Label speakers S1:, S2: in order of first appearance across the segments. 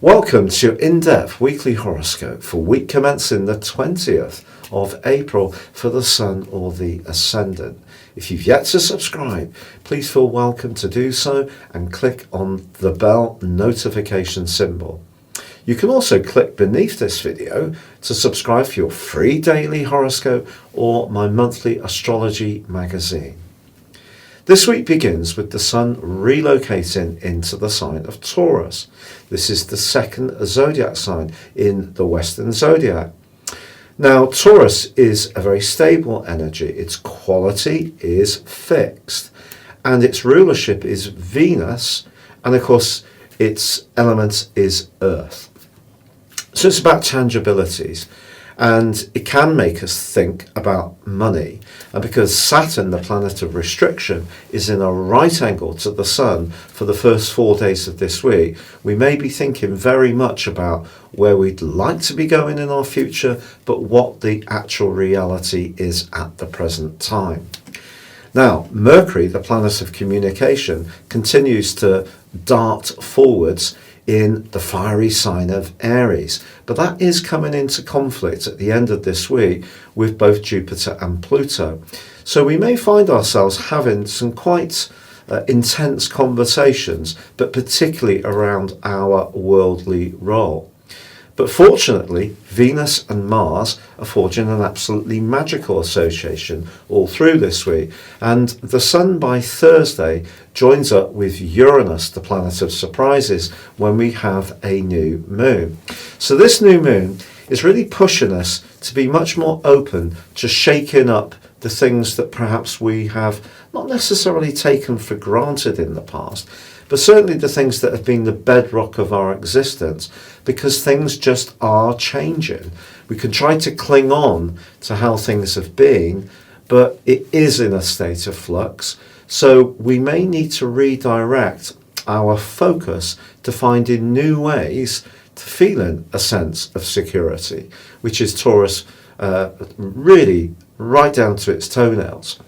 S1: Welcome to your in-depth weekly horoscope for week commencing the 20th of April for the Sun or the Ascendant. If you've yet to subscribe, please feel welcome to do so and click on the bell notification symbol. You can also click beneath this video to subscribe for your free daily horoscope or my monthly astrology magazine. This week begins with the Sun relocating into the sign of Taurus. This is the second zodiac sign in the Western zodiac. Now, Taurus is a very stable energy. Its quality is fixed, and its rulership is Venus, and of course, its element is Earth. So it's about tangibilities. And it can make us think about money. And because Saturn, the planet of restriction, is in a right angle to the Sun for the first 4 days of this week, we may be thinking very much about where we'd like to be going in our future, but what the actual reality is at the present time. Now, Mercury, the planet of communication, continues to dart forwards in the fiery sign of Aries. But that is coming into conflict at the end of this week with both Jupiter and Pluto. So we may find ourselves having some quite intense conversations, but particularly around our worldly role. But fortunately, Venus and Mars are forging an absolutely magical association all through this week. And the Sun by Thursday joins up with Uranus, the planet of surprises, when we have a new moon. So this new moon is really pushing us to be much more open to shaking up the things that perhaps we have not necessarily taken for granted in the past, but certainly the things that have been the bedrock of our existence, because things just are changing. We can try to cling on to how things have been, but it is in a state of flux. So we may need to redirect our focus to finding new ways to feeling a sense of security, which is Taurus really right down to its toenails.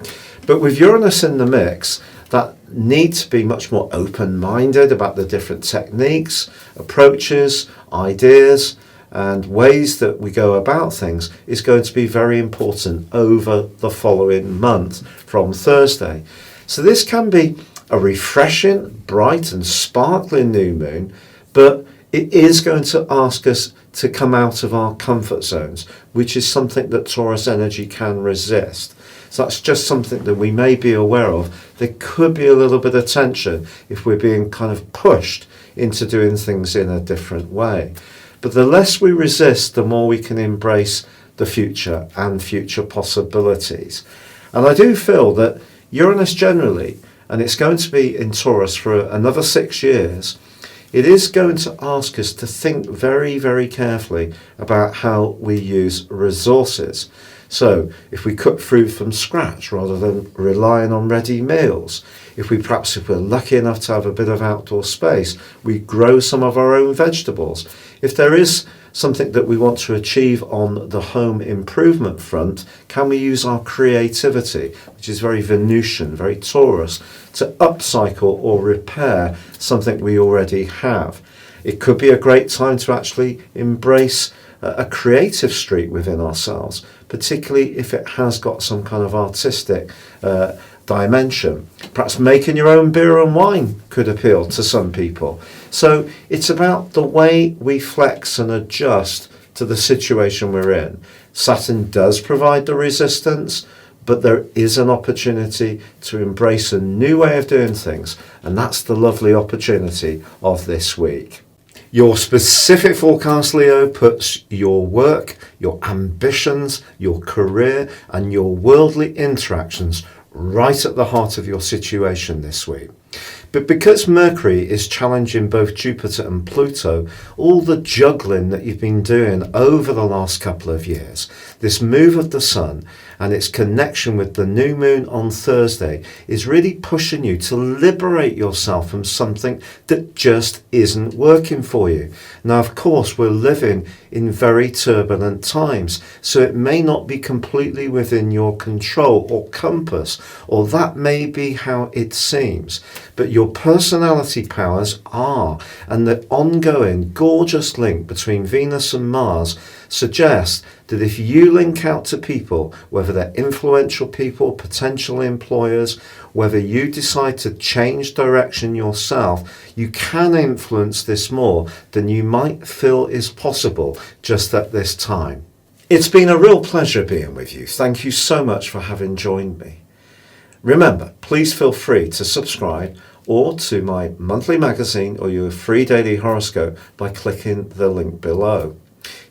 S1: But with Uranus in the mix, that need to be much more open-minded about the different techniques, approaches, ideas, and ways that we go about things is going to be very important over the following month from Thursday. So this can be a refreshing, bright and sparkling new moon, but it is going to ask us to come out of our comfort zones, which is something that Taurus energy can resist. So that's just something that we may be aware of. There could be a little bit of tension if we're being kind of pushed into doing things in a different way. But the less we resist, the more we can embrace the future and future possibilities. And I do feel that Uranus generally, and it's going to be in Taurus for another 6 years, it is going to ask us to think very, very carefully about how we use resources. So if we cook food from scratch rather than relying on ready meals, if we're lucky enough to have a bit of outdoor space, we grow some of our own vegetables. If there is something that we want to achieve on the home improvement front, can we use our creativity, which is very Venusian, very Taurus, to upcycle or repair something we already have? It could be a great time to actually embrace a creative streak within ourselves, particularly if it has got some kind of artistic dimension. Perhaps making your own beer and wine could appeal to some people. So it's about the way we flex and adjust to the situation we're in. Saturn does provide the resistance, but there is an opportunity to embrace a new way of doing things, and that's the lovely opportunity of this week. Your specific forecast, Leo, puts your work, your ambitions, your career, and your worldly interactions right at the heart of your situation this week. But because Mercury is challenging both Jupiter and Pluto, all the juggling that you've been doing over the last couple of years, this move of the Sun and its connection with the new moon on Thursday is really pushing you to liberate yourself from something that just isn't working for you. Now, of course, we're living in very turbulent times, so it may not be completely within your control or compass, or that may be how it seems. But your your personality powers are, and the ongoing gorgeous link between Venus and Mars suggests that if you link out to people, whether they're influential people, potential employers, whether you decide to change direction yourself, you can influence this more than you might feel is possible just at this time. It's been a real pleasure being with you. Thank you so much for having joined me. Remember, please feel free to subscribe or to my monthly magazine or your free daily horoscope by clicking the link below.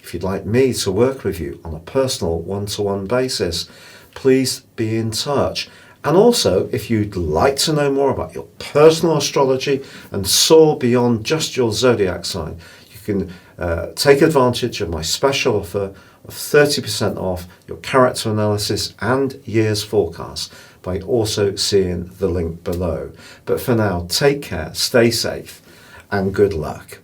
S1: If you'd like me to work with you on a personal one-to-one basis, please be in touch. And also, if you'd like to know more about your personal astrology and soar beyond just your zodiac sign, you can take advantage of my special offer of 30% off your character analysis and year's forecast by also seeing the link below. But for now, take care, stay safe, and good luck.